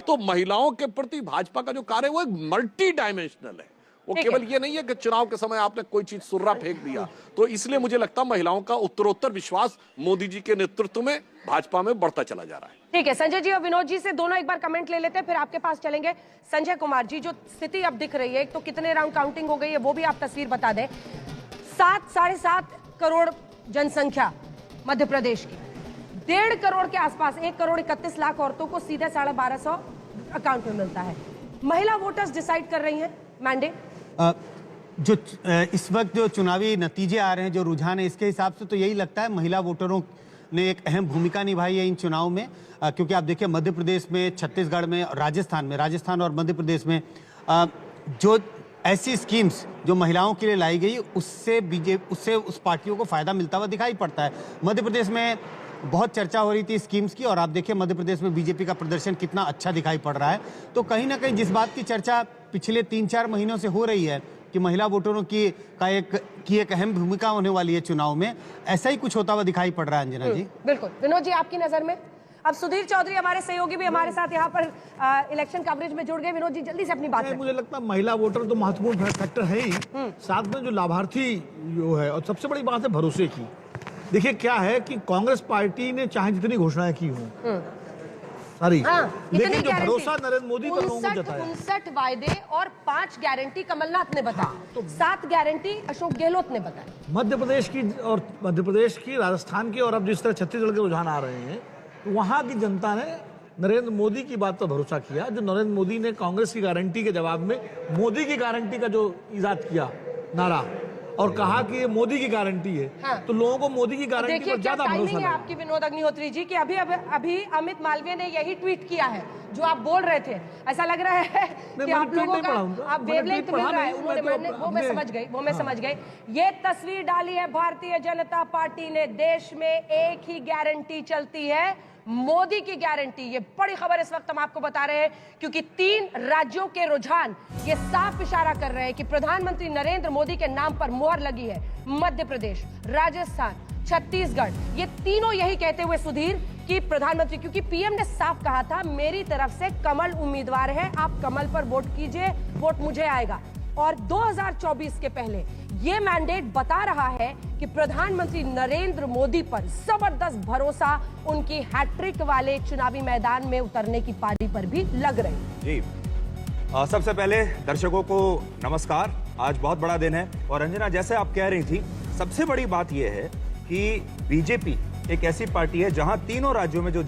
तो महिलाओं के प्रति भाजपा का जो कार्य है वो एक मल्टी डायमेंशनल है। वो केवल ये नहीं है कि चुनाव के समय आपने कोई चीज सुर्रा फेंक दिया। तो इसलिए मुझे लगता है महिलाओं का उत्तरोत्तर विश्वास मोदी जी के नेतृत्व में भाजपा में बढ़ता चला जा रहा है। ठीक है, संजय जी और विनोद जी से दोनों एक बार कमेंट ले लेते हैं, फिर आपके पास चलेंगे। संजय कुमार जी, जो स्थिति अब दिख रही है, एक तो कितने राउंड काउंटिंग हो गई है वो भी आप तस्वीर बता दें। 7.5 करोड़ जनसंख्या मध्य प्रदेश की, 1.5 करोड़ के आसपास, 1,31,00,000 औरतों को सीधे 1250 अकाउंट में मिलता है। महिला वोटर्स डिसाइड कर रही हैं मैंडेट। जो इस वक्त जो चुनावी नतीजे आ रहे हैं, जो रुझान है, इसके हिसाब से तो यही लगता है महिला वोटरों ने एक अहम भूमिका निभाई है इन चुनाव में। क्योंकि आप देखिए मध्य प्रदेश में, छत्तीसगढ़ में, राजस्थान और मध्य प्रदेश में जो ऐसी स्कीम्स जो महिलाओं के लिए लाई गई, उससे उस पार्टियों को फायदा मिलता हुआ दिखाई पड़ता है। मध्य प्रदेश में बहुत चर्चा हो रही थी स्कीम्स की, और आप देखिए मध्य प्रदेश में बीजेपी का प्रदर्शन कितना अच्छा दिखाई पड़ रहा है। तो कहीं ना कहीं जिस बात की चर्चा पिछले 3-4 महीनों से हो रही है कि महिला वोटरों की एक अहम भूमिका होने वाली है चुनाव में, ऐसा ही कुछ होता हुआ दिखाई पड़ रहा है। अंजना जी, बिल्कुल। विनोद जी, आपकी नजर में? अब सुधीर चौधरी हमारे सहयोगी भी हमारे साथ यहाँ पर इलेक्शन कवरेज में जुड़ गए। विनोद जी, जल्दी से अपनी बात। मुझे लगता है महिला वोटर तो महत्वपूर्ण फैक्टर है ही, साथ में जो लाभार्थी जो है, और सबसे बड़ी बात है भरोसे की। देखिए क्या है कि कांग्रेस पार्टी ने चाहे जितनी घोषणाएं की हों सारी, लेकिन जो भरोसा नरेंद्र मोदी पर लोगों को जताया, 59 वायदे और 5 गारंटी कमलनाथ ने बताया, तो 7 गारंटी अशोक गहलोत ने बताया। मध्य प्रदेश की, राजस्थान की, और अब जिस तरह छत्तीसगढ़ के रुझान आ रहे हैं, तो वहां की जनता ने नरेंद्र मोदी की बात पर भरोसा किया। जो नरेंद्र मोदी ने कांग्रेस की गारंटी के जवाब में मोदी की गारंटी का जो इजाद किया नारा, और कहा कि ये मोदी की गारंटी है, हाँ। तो लोगों को मोदी की गारंटी पर ज्यादा भरोसा है। आपकी विनोद अग्निहोत्री जी कि अभी अमित मालवीय ने यही ट्वीट किया है जो आप बोल रहे थे। ऐसा लग रहा है कि आप लोगों का आप वेवलेंथ मिल रहा है। वो मैं समझ गई। ये तस्वीर डाली है भारतीय जनता पार्टी ने। देश में एक ही गारंटी चलती है, मोदी की गारंटी। ये बड़ी खबर इस वक्त हम आपको बता रहे हैं, क्योंकि 3 राज्यों के रुझान ये साफ इशारा कर रहे हैं कि प्रधानमंत्री नरेंद्र मोदी के नाम पर मोहर लगी है। मध्य प्रदेश, राजस्थान, छत्तीसगढ़, ये तीनों यही कहते हुए सुधीर कि प्रधानमंत्री, क्योंकि पीएम ने साफ कहा था मेरी तरफ से कमल उम्मीदवार है, आप कमल पर वोट कीजिए, वोट मुझे आएगा। और 2024 के पहले ये मैंडेट बता रहा है कि प्रधानमंत्री नरेंद्र मोदी पर जबरदस्त भरोसा उनकी हैट्रिक वाले चुनावी मैदान में उतरने की पारी पर भी लग रही जी। सबसे पहले दर्शकों को नमस्कार। आज बहुत बड़ा दिन है, और अंजना जैसे आप कह रही थी, सबसे बड़ी बात यह है कि बीजेपी एक ऐसी पार्टी है जहां तीनों राज्यों में जो